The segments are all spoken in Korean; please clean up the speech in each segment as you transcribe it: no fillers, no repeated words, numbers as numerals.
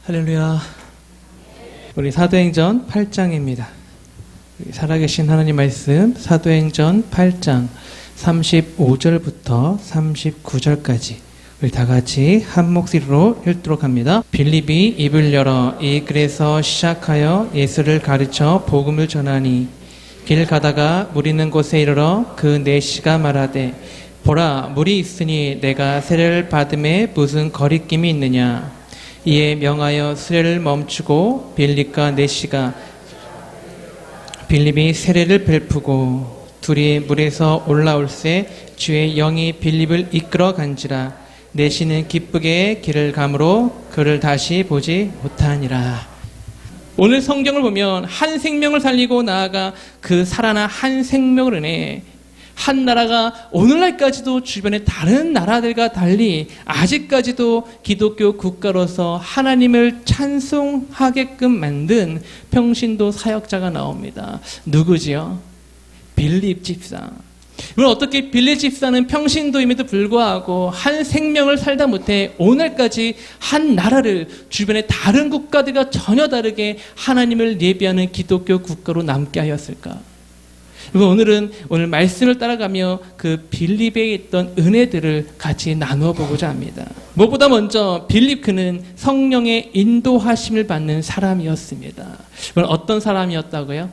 할렐루야. 우리 사도행전 8장입니다. 살아계신 하나님 말씀 사도행전 8장 35절부터 39절까지 우리 다 같이 한 목소리로 읽도록 합니다. 빌립이 입을 열어 이 글에서 시작하여 예수를 가르쳐 복음을 전하니 길 가다가 물 있는 곳에 이르러 그 내시가 말하되 보라 물이 있으니 내가 세례를 받음에 무슨 거리낌이 있느냐. 이에 명하여 수레를 멈추고 빌립과 내시가 빌립이 세례를 벨프고 둘이 물에서 올라올새 주의 영이 빌립을 이끌어 간지라. 내시는 기쁘게 길을 가므로 그를 다시 보지 못하니라. 오늘 성경을 보면 한 생명을 살리고 나아가 그 살아난 한 생명을 인해 한 나라가 오늘날까지도 주변의 다른 나라들과 달리 아직까지도 기독교 국가로서 하나님을 찬송하게끔 만든 평신도 사역자가 나옵니다. 누구지요? 빌립 집사. 물론 어떻게 빌립 집사는 평신도임에도 불구하고 한 생명을 살다 못해 오늘까지 한 나라를 주변의 다른 국가들과 전혀 다르게 하나님을 예비하는 기독교 국가로 남게 하였을까? 오늘은 오늘 말씀을 따라가며 그 빌립에 있던 은혜들을 같이 나누어 보고자 합니다. 무엇보다 먼저 빌립 그는 성령의 인도하심을 받는 사람이었습니다. 어떤 사람이었다고요?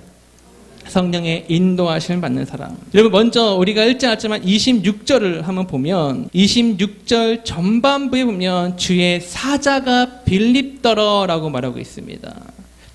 성령의 인도하심을 받는 사람. 여러분 먼저 우리가 읽지 않았지만 26절을 한번 보면 26절 전반부에 보면 주의 사자가 빌립더러라고 말하고 있습니다.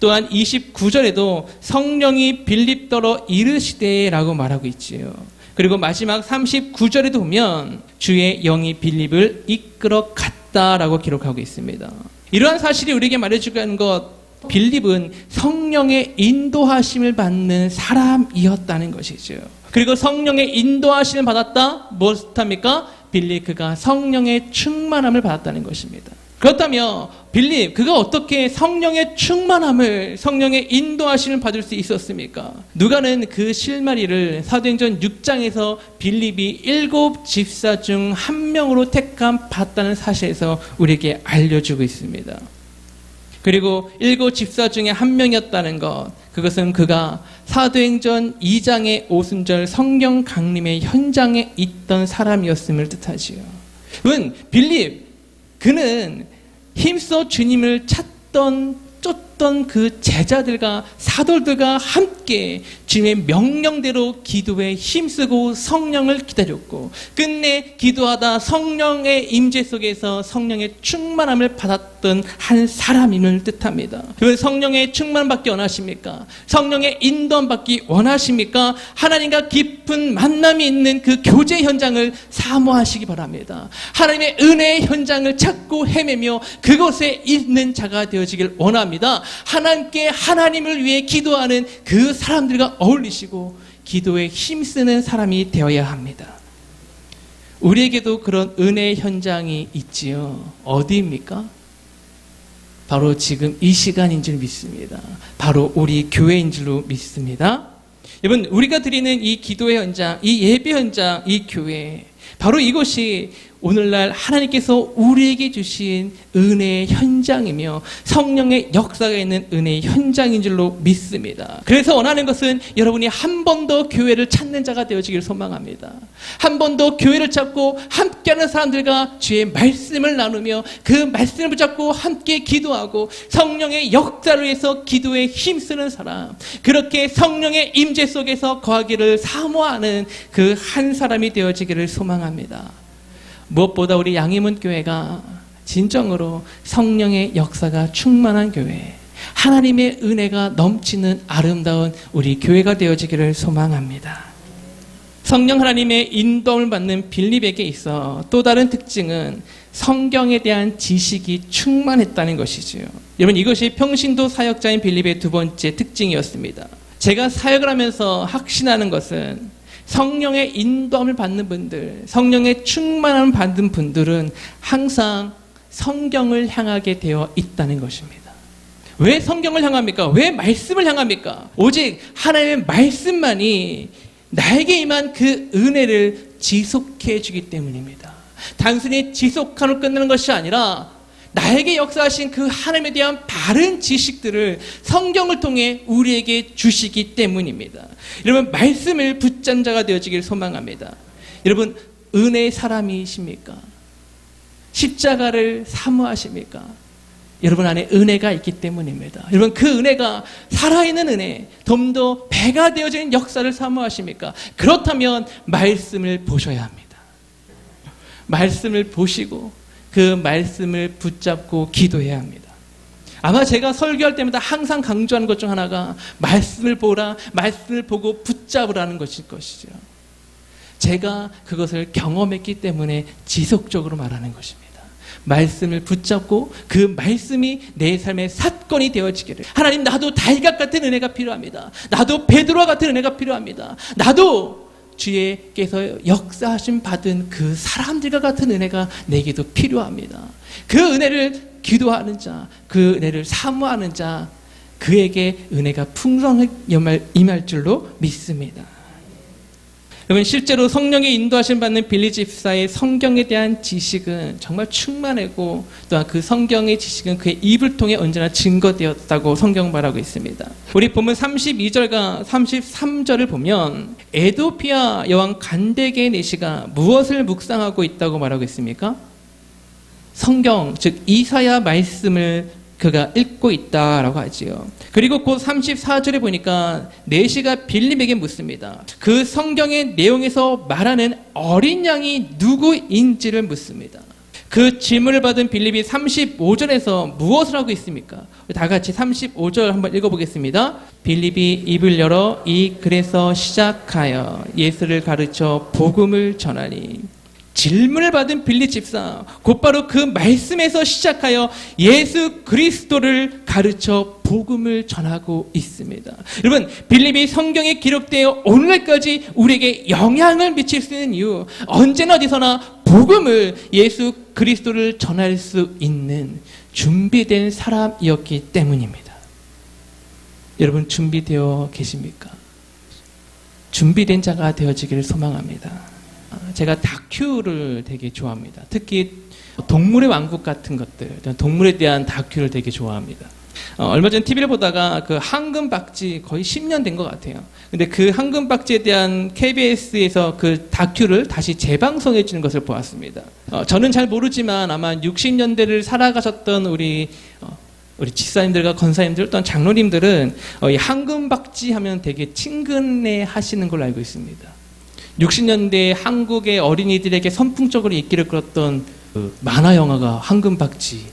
또한 29절에도 성령이 빌립더러 이르시되라고 말하고 있지요. 그리고 마지막 39절에도 보면 주의 영이 빌립을 이끌어 갔다라고 기록하고 있습니다. 이러한 사실이 우리에게 말해주고 하는 것, 빌립은 성령의 인도하심을 받는 사람이었다는 것이죠. 그리고 성령의 인도하심을 받았다? 무엇합니까? 빌립 그가 성령의 충만함을 받았다는 것입니다. 그렇다면 빌립 그가 어떻게 성령의 충만함을 성령의 인도하심을 받을 수 있었습니까? 누가는 그 실마리를 사도행전 6장에서 빌립이 7 집사 중 한 명으로 택함 받았다는 사실에서 우리에게 알려주고 있습니다. 그리고 7 집사 중에 한 명이었다는 것, 그것은 그가 사도행전 2장의 오순절 성령 강림의 현장에 있던 사람이었음을 뜻하지요. 빌립 그는 힘써 주님을 쫓던 그 제자들과 사도들과 함께 주님의 명령대로 기도에 힘쓰고 성령을 기다렸고 끝내 기도하다 성령의 임재 속에서 성령의 충만함을 받았던 한 사람임을 뜻합니다. 그러면 성령의 충만 받기 원하십니까? 성령의 인도함 받기 원하십니까? 하나님과 깊은 만남이 있는 그 교제 현장을 사모하시기 바랍니다. 하나님의 은혜의 현장을 찾고 헤매며 그곳에 있는 자가 되어지길 원합니다. 하나님께 하나님을 위해 기도하는 그 사람들과 어울리시고 기도에 힘쓰는 사람이 되어야 합니다. 우리에게도 그런 은혜의 현장이 있지요. 어디입니까? 바로 지금 이 시간인 줄 믿습니다. 바로 우리 교회인 줄로 믿습니다. 여러분 우리가 드리는 이 기도의 현장, 이 예배 현장, 이 교회, 바로 이것이 오늘날 하나님께서 우리에게 주신 은혜의 현장이며 성령의 역사가 있는 은혜의 현장인 줄로 믿습니다. 그래서 원하는 것은 여러분이 한 번 더 교회를 찾는 자가 되어지길 소망합니다. 한 번 더 교회를 찾고 함께하는 사람들과 주의 말씀을 나누며 그 말씀을 붙잡고 함께 기도하고 성령의 역사를 위해서 기도에 힘쓰는 사람, 그렇게 성령의 임재 속에서 거하기를 사모하는 그 한 사람이 되어지기를 소망합니다. 무엇보다 우리 양희문 교회가 진정으로 성령의 역사가 충만한 교회, 하나님의 은혜가 넘치는 아름다운 우리 교회가 되어지기를 소망합니다. 성령 하나님의 인도를 받는 빌립에게 있어 또 다른 특징은 성경에 대한 지식이 충만했다는 것이지요. 여러분 이것이 평신도 사역자인 빌립의 두 번째 특징이었습니다. 제가 사역을 하면서 확신하는 것은 성령의 인도함을 받는 분들, 성령의 충만함을 받는 분들은 항상 성경을 향하게 되어 있다는 것입니다. 왜 성경을 향합니까? 왜 말씀을 향합니까? 오직 하나님의 말씀만이 나에게 임한 그 은혜를 지속해 주기 때문입니다. 단순히 지속하로 끝나는 것이 아니라 나에게 역사하신 그 하나님에 대한 바른 지식들을 성경을 통해 우리에게 주시기 때문입니다. 여러분, 말씀을 붙잡는 자가 되어지길 소망합니다. 여러분, 은혜의 사람이십니까? 십자가를 사모하십니까? 여러분 안에 은혜가 있기 때문입니다. 여러분, 그 은혜가 살아있는 은혜, 좀 더 배가 되어지는 역사를 사모하십니까? 그렇다면 말씀을 보셔야 합니다. 말씀을 보시고 그 말씀을 붙잡고 기도해야 합니다. 아마 제가 설교할 때마다 항상 강조하는 것 중 하나가 말씀을 보라, 말씀을 보고 붙잡으라는 것일 것이죠. 제가 그것을 경험했기 때문에 지속적으로 말하는 것입니다. 말씀을 붙잡고 그 말씀이 내 삶의 사건이 되어지기를. 하나님, 나도 다윗 같은 은혜가 필요합니다. 나도 베드로와 같은 은혜가 필요합니다. 나도 주께서 역사하심 받은 그 사람들과 같은 은혜가 내게도 필요합니다. 그 은혜를 기도하는 자, 그 은혜를 사모하는 자, 그에게 은혜가 풍성하게 임할 줄로 믿습니다. 여러분, 실제로 성령의 인도하심 받는 빌리 집사의 성경에 대한 지식은 정말 충만하고, 또한 그 성경의 지식은 그의 입을 통해 언제나 증거되었다고 성경 말하고 있습니다. 우리 본문 32절과 33절을 보면 에도피아 여왕 간데게 네시가 무엇을 묵상하고 있다고 말하고 있습니까? 성경, 즉 이사야 말씀을 그가 읽고 있다라고 하지요. 그리고 곧 34절에 보니까 네시가 빌립에게 묻습니다. 그 성경의 내용에서 말하는 어린 양이 누구인지를 묻습니다. 그 질문을 받은 빌립이 35절에서 무엇을 하고 있습니까? 다 같이 35절 한번 읽어보겠습니다. 빌립이 입을 열어 이 글에서 시작하여 예수를 가르쳐 복음을 전하니. 질문을 받은 빌립 집사, 곧바로 그 말씀에서 시작하여 예수 그리스도를 가르쳐 복음을 전하고 있습니다. 여러분, 빌립이 성경에 기록되어 오늘까지 우리에게 영향을 미칠 수 있는 이유, 언제나 어디서나 복음을, 예수 그리스도를 전할 수 있는 준비된 사람이었기 때문입니다. 여러분, 준비되어 계십니까? 준비된 자가 되어지기를 소망합니다. 제가 다큐를 되게 좋아합니다. 특히 동물의 왕국 같은 것들, 동물에 대한 다큐를 되게 좋아합니다. 얼마 전 TV를 보다가 그 황금박쥐 거의 10년 된 것 같아요. 근데 그 황금박쥐에 대한 KBS에서 그 다큐를 다시 재방송해 주는 것을 보았습니다. 저는 잘 모르지만 아마 60년대를 살아가셨던 우리 집사님들과 권사님들 또는 장로님들은 이 황금박쥐 하면 되게 친근해 하시는 걸로 알고 있습니다. 60년대 한국의 어린이들에게 선풍적으로 인기를 끌었던 그 만화 영화가 황금박쥐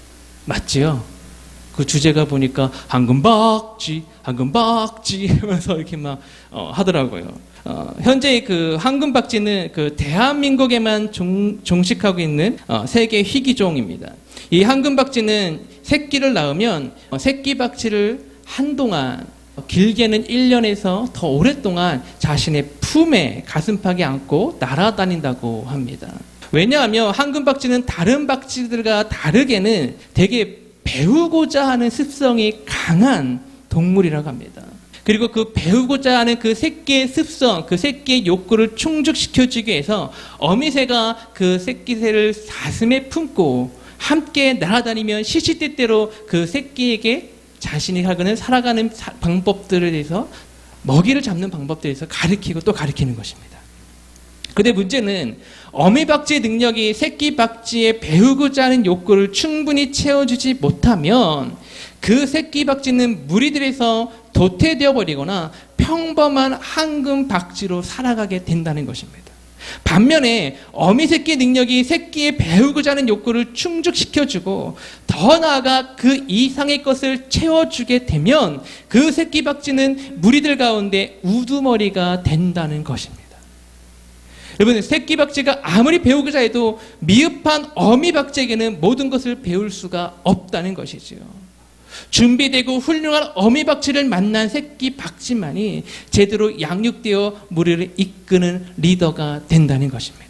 맞지요? 그 주제가 보니까 황금박쥐 하면서 이렇게 막 하더라고요. 현재 그 황금박쥐는 그 대한민국에만 종식하고 있는 세계 희귀종입니다. 이 황금박쥐는 새끼를 낳으면 새끼박쥐를 한동안, 길게는 1년에서 더 오랫동안 자신의 품에 가슴팍에 안고 날아다닌다고 합니다. 왜냐하면 황금박쥐는 다른 박쥐들과 다르게는 되게 배우고자 하는 습성이 강한 동물이라고 합니다. 그리고 그 배우고자 하는 그 새끼의 습성, 그 새끼의 욕구를 충족시켜주기 위해서 어미새가 그 새끼새를 가슴에 품고 함께 날아다니면 시시때때로 그 새끼에게 자신이 살아가는 방법들에 대해서, 먹이를 잡는 방법들에 대해서 가르치고 또 가르치는 것입니다. 그런데 문제는 어미박쥐의 능력이 새끼박쥐의 배우고자 하는 욕구를 충분히 채워주지 못하면 그 새끼박쥐는 무리들에서 도태되어 버리거나 평범한 황금박쥐로 살아가게 된다는 것입니다. 반면에 어미새끼 능력이 새끼의 배우고자 하는 욕구를 충족시켜주고 더 나아가 그 이상의 것을 채워주게 되면 그 새끼박쥐는 무리들 가운데 우두머리가 된다는 것입니다. 여러분, 새끼박쥐가 아무리 배우고자 해도 미흡한 어미박쥐에게는 모든 것을 배울 수가 없다는 것이지요. 준비되고 훌륭한 어미박쥐를 만난 새끼박쥐만이 제대로 양육되어 무리를 이끄는 리더가 된다는 것입니다.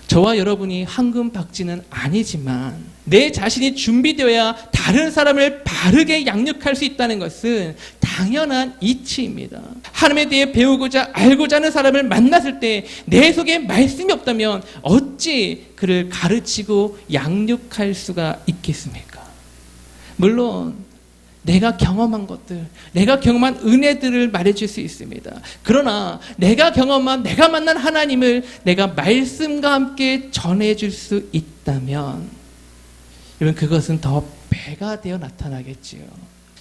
저와 여러분이 황금박쥐는 아니지만 내 자신이 준비되어야 다른 사람을 바르게 양육할 수 있다는 것은 당연한 이치입니다. 하나님에 대해 배우고자 알고자 하는 사람을 만났을 때 내 속에 말씀이 없다면 어찌 그를 가르치고 양육할 수가 있겠습니까? 물론 내가 경험한 것들, 내가 경험한 은혜들을 말해줄 수 있습니다. 그러나 내가 경험한, 내가 만난 하나님을 내가 말씀과 함께 전해줄 수 있다면 여러분 그것은 더 배가 되어 나타나겠지요.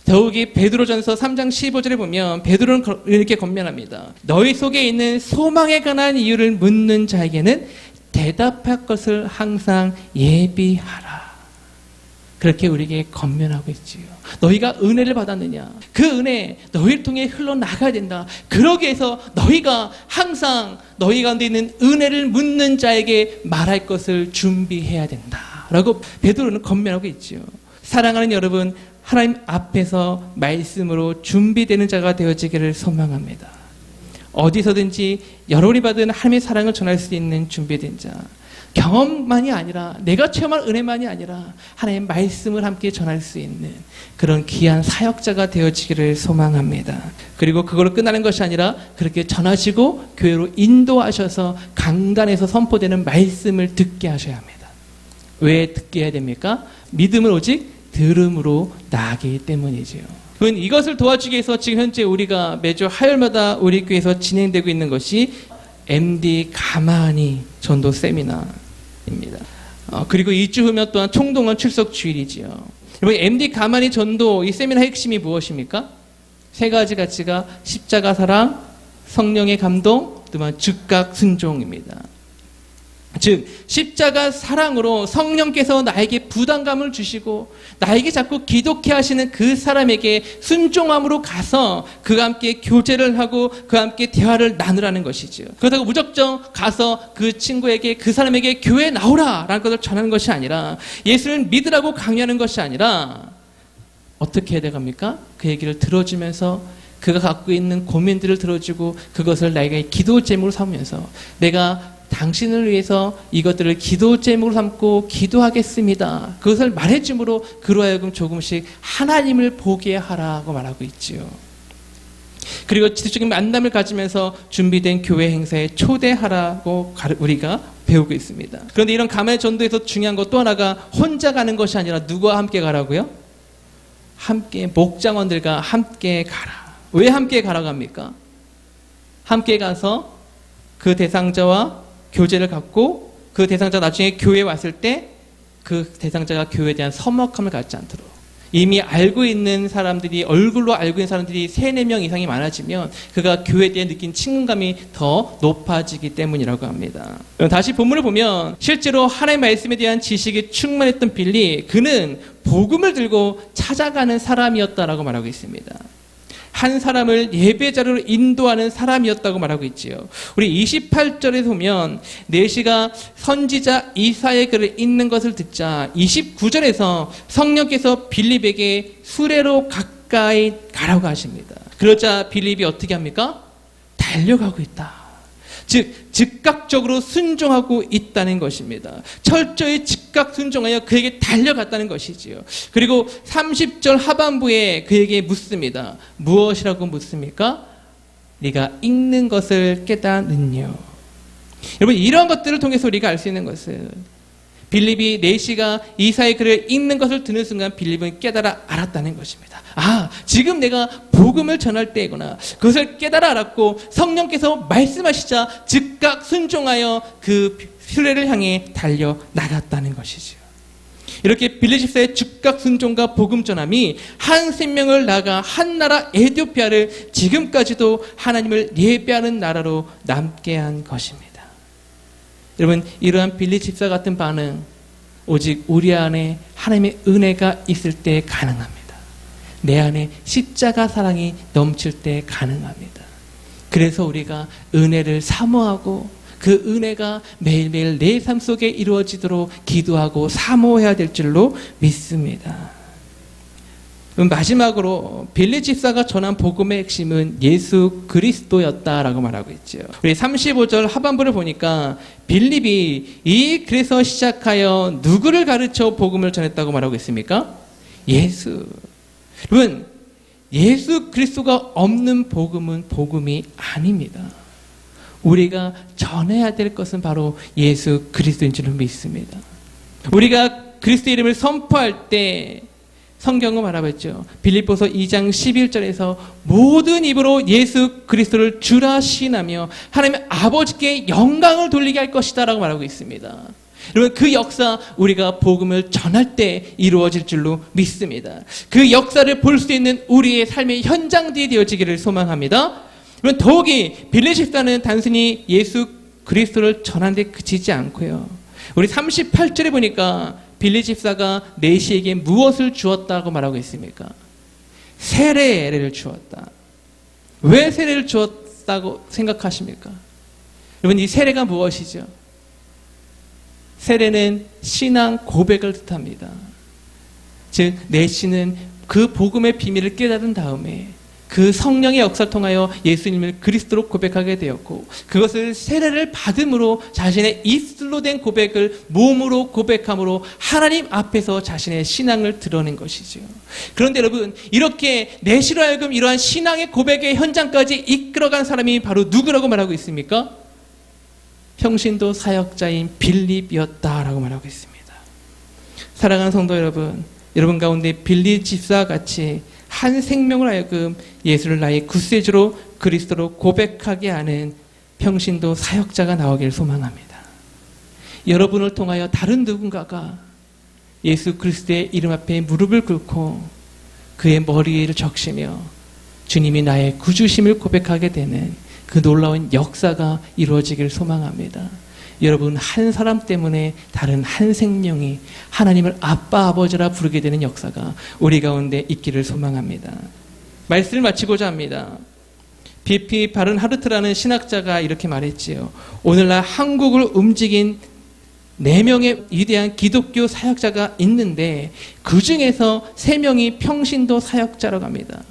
더욱이 베드로전서 3장 15절에 보면 베드로는 이렇게 권면합니다. 너희 속에 있는 소망에 관한 이유를 묻는 자에게는 대답할 것을 항상 예비하라. 그렇게 우리에게 권면하고 있지요. 너희가 은혜를 받았느냐? 그 은혜 너희를 통해 흘러나가야 된다. 그러기 위해서 너희가 항상 너희 가운데 있는 은혜를 묻는 자에게 말할 것을 준비해야 된다. 라고 베드로는 권면하고 있지요. 사랑하는 여러분, 하나님 앞에서 말씀으로 준비되는 자가 되어지기를 소망합니다. 어디서든지 여러분이 받은 하나님의 사랑을 전할 수 있는 준비된 자, 경험만이 아니라 내가 체험한 은혜만이 아니라 하나님의 말씀을 함께 전할 수 있는 그런 귀한 사역자가 되어지기를 소망합니다. 그리고 그걸로 끝나는 것이 아니라 그렇게 전하시고 교회로 인도하셔서 강단에서 선포되는 말씀을 듣게 하셔야 합니다. 왜 듣게 해야 됩니까? 믿음은 오직 들음으로 나기 때문이지요. 이것을 도와주기 위해서 지금 현재 우리가 매주 화요일마다 우리 교회에서 진행되고 있는 것이 MD 가만히 전도 세미나입니다. 그리고 2주 후면 또한 총동원 출석 주일이지요. 여러분 MD 가만히 전도 이 세미나 핵심이 무엇입니까? 세 가지 가치가 십자가 사랑, 성령의 감동, 또한 즉각 순종입니다. 즉 십자가 사랑으로 성령께서 나에게 부담감을 주시고 나에게 자꾸 기독해 하시는 그 사람에게 순종함으로 가서 그와 함께 교제를 하고 그와 함께 대화를 나누라는 것이죠. 그렇다고 무작정 가서 그 친구에게 그 사람에게 교회에 나오라라는 것을 전하는 것이 아니라 예수를 믿으라고 강요하는 것이 아니라 어떻게 해야 돼갑니까? 그 얘기를 들어주면서 그가 갖고 있는 고민들을 들어주고 그것을 나에게 기도 제목으로 삼으면서 내가 당신을 위해서 이것들을 기도 제목으로 삼고 기도하겠습니다. 그것을 말해줌으로 그로 하여금 조금씩 하나님을 보게 하라고 말하고 있지요. 그리고 지속적인 만남을 가지면서 준비된 교회 행사에 초대하라고 우리가 배우고 있습니다. 그런데 이런 가만히 전도에서 중요한 것 또 하나가 혼자 가는 것이 아니라 누구와 함께 가라고요? 함께 목장원들과 함께 가라. 왜 함께 가라고 합니까? 함께 가서 그 대상자와 교제를 갖고 그 대상자가 나중에 교회에 왔을 때 그 대상자가 교회에 대한 서먹함을 갖지 않도록 이미 알고 있는 사람들이 얼굴로 알고 있는 사람들이 3-4명 이상이 많아지면 그가 교회에 대해 느낀 친근감이 더 높아지기 때문이라고 합니다. 다시 본문을 보면 실제로 하나님의 말씀에 대한 지식이 충만했던 빌리 그는 복음을 들고 찾아가는 사람이었다라고 말하고 있습니다. 한 사람을 예배자로 인도하는 사람이었다고 말하고 있지요. 우리 28절에 보면 내시가 선지자 이사야의 글을 읽는 것을 듣자 29절에서 성령께서 빌립에게 수레로 가까이 가라고 하십니다. 그러자 빌립이 어떻게 합니까? 달려가고 있다. 즉 즉각적으로 순종하고 있다는 것입니다. 철저히 즉각 순종하여 그에게 달려갔다는 것이지요. 그리고 30절 하반부에 그에게 묻습니다. 무엇이라고 묻습니까? 네가 읽는 것을 깨닫느뇨. 여러분 이런 것들을 통해서 우리가 알 수 있는 것은 빌립이 내시가 이사의 글을 읽는 것을 듣는 순간 빌립은 깨달아 알았다는 것입니다. 아, 지금 내가 복음을 전할 때구나. 그것을 깨달아 알았고 성령께서 말씀하시자 즉각 순종하여 그 수레를 향해 달려 나갔다는 것이죠. 이렇게 빌립 집사의 즉각 순종과 복음 전함이 한 생명을 나가 한 나라 에티오피아를 지금까지도 하나님을 예배하는 나라로 남게 한 것입니다. 여러분 이러한 빌립 집사 같은 반응 오직 우리 안에 하나님의 은혜가 있을 때 가능합니다. 내 안에 십자가 사랑이 넘칠 때 가능합니다. 그래서 우리가 은혜를 사모하고 그 은혜가 매일매일 내 삶 속에 이루어지도록 기도하고 사모해야 될 줄로 믿습니다. 마지막으로 빌립 집사가 전한 복음의 핵심은 예수 그리스도였다라고 말하고 있죠. 우리 35절 하반부를 보니까 빌립이 이 글에서 시작하여 누구를 가르쳐 복음을 전했다고 말하고 있습니까? 예수. 여러분 예수 그리스도가 없는 복음은 복음이 아닙니다. 우리가 전해야 될 것은 바로 예수 그리스도인 줄을 믿습니다. 우리가 그리스도 이름을 선포할 때 성경은 말하고 빌립보서 2장 11절에서 모든 입으로 예수 그리스도를 주라 시인하며 하나님 아버지께 영광을 돌리게 할 것이다 라고 말하고 있습니다. 여러분, 그 역사 우리가 복음을 전할 때 이루어질 줄로 믿습니다. 그 역사를 볼 수 있는 우리의 삶의 현장들이 되어지기를 소망합니다. 여러분, 더욱이 빌립 집사는 단순히 예수 그리스도를 전하는 데 그치지 않고요, 우리 38절에 보니까 빌립 집사가 내시에게 무엇을 주었다고 말하고 있습니까? 세례를 주었다. 왜 세례를 주었다고 생각하십니까? 여러분, 이 세례가 무엇이죠? 세례는 신앙 고백을 뜻합니다. 즉, 내시는 그 복음의 비밀을 깨달은 다음에 그 성령의 역사를 통하여 예수님을 그리스도로 고백하게 되었고, 그것을 세례를 받음으로 자신의 입술로 된 고백을 몸으로 고백함으로 하나님 앞에서 자신의 신앙을 드러낸 것이죠. 그런데 여러분, 이렇게 내시로 하여금 이러한 신앙의 고백의 현장까지 이끌어간 사람이 바로 누구라고 말하고 있습니까? 평신도 사역자인 빌립이었다라고 말하고 있습니다. 사랑하는 성도 여러분, 여러분 가운데 빌립 집사와 같이 한 생명을 하여금 예수를 나의 구세주로 그리스도로 고백하게 하는 평신도 사역자가 나오길 소망합니다. 여러분을 통하여 다른 누군가가 예수 그리스도의 이름 앞에 무릎을 꿇고 그의 머리를 적시며 주님이 나의 구주심을 고백하게 되는 그 놀라운 역사가 이루어지길 소망합니다. 여러분, 한 사람 때문에 다른 한 생명이 하나님을 아빠 아버지라 부르게 되는 역사가 우리 가운데 있기를 소망합니다. 말씀을 마치고자 합니다. BP 바른하르트라는 신학자가 이렇게 말했지요. 오늘날 한국을 움직인 4명의 위대한 기독교 사역자가 있는데 그 중에서 3명이 평신도 사역자라고 합니다.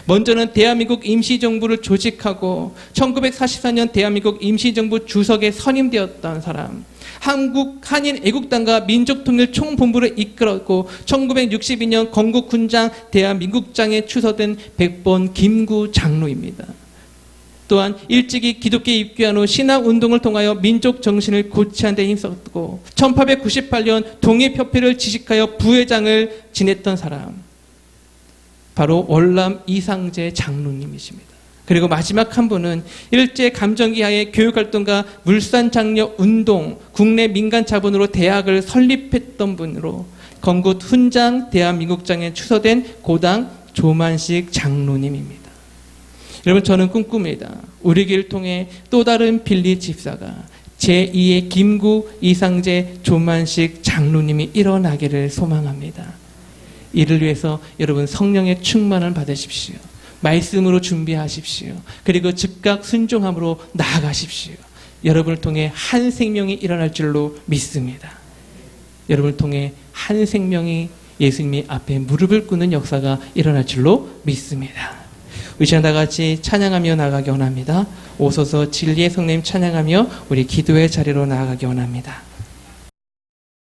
먼저는 대한민국 임시정부를 조직하고 1944년 대한민국 임시정부 주석에 선임되었던 사람, 한국 한인 애국당과 민족통일총본부를 이끌었고 1962년 건국훈장 대한민국장에 추서된 백본 김구 장로입니다. 또한 일찍이 기독교에 입교한 후 신앙운동을 통하여 민족정신을 고취하는 데 힘썼고 1898년 독립협회를 지식하여 부회장을 지냈던 사람, 바로 월남 이상재 장로님이십니다. 그리고 마지막 한 분은 일제 감정기하에 교육활동가 물산장려운동 국내 민간 자본으로 대학을 설립했던 분으로 건국 훈장 대한민국장에 추서된 고당 조만식 장로님입니다. 여러분, 저는 꿈꿉니다. 우리 길을 통해 또 다른 빌립 집사가 제2의 김구 이상재 조만식 장로님이 일어나기를 소망합니다. 이를 위해서 여러분 성령의 충만을 받으십시오. 말씀으로 준비하십시오. 그리고 즉각 순종함으로 나아가십시오. 여러분을 통해 한 생명이 일어날 줄로 믿습니다. 여러분을 통해 한 생명이 예수님이 앞에 무릎을 꿇는 역사가 일어날 줄로 믿습니다. 우리 시간 다 같이 찬양하며 나아가기 원합니다. 오소서 진리의 성령 찬양하며 우리 기도의 자리로 나아가기 원합니다.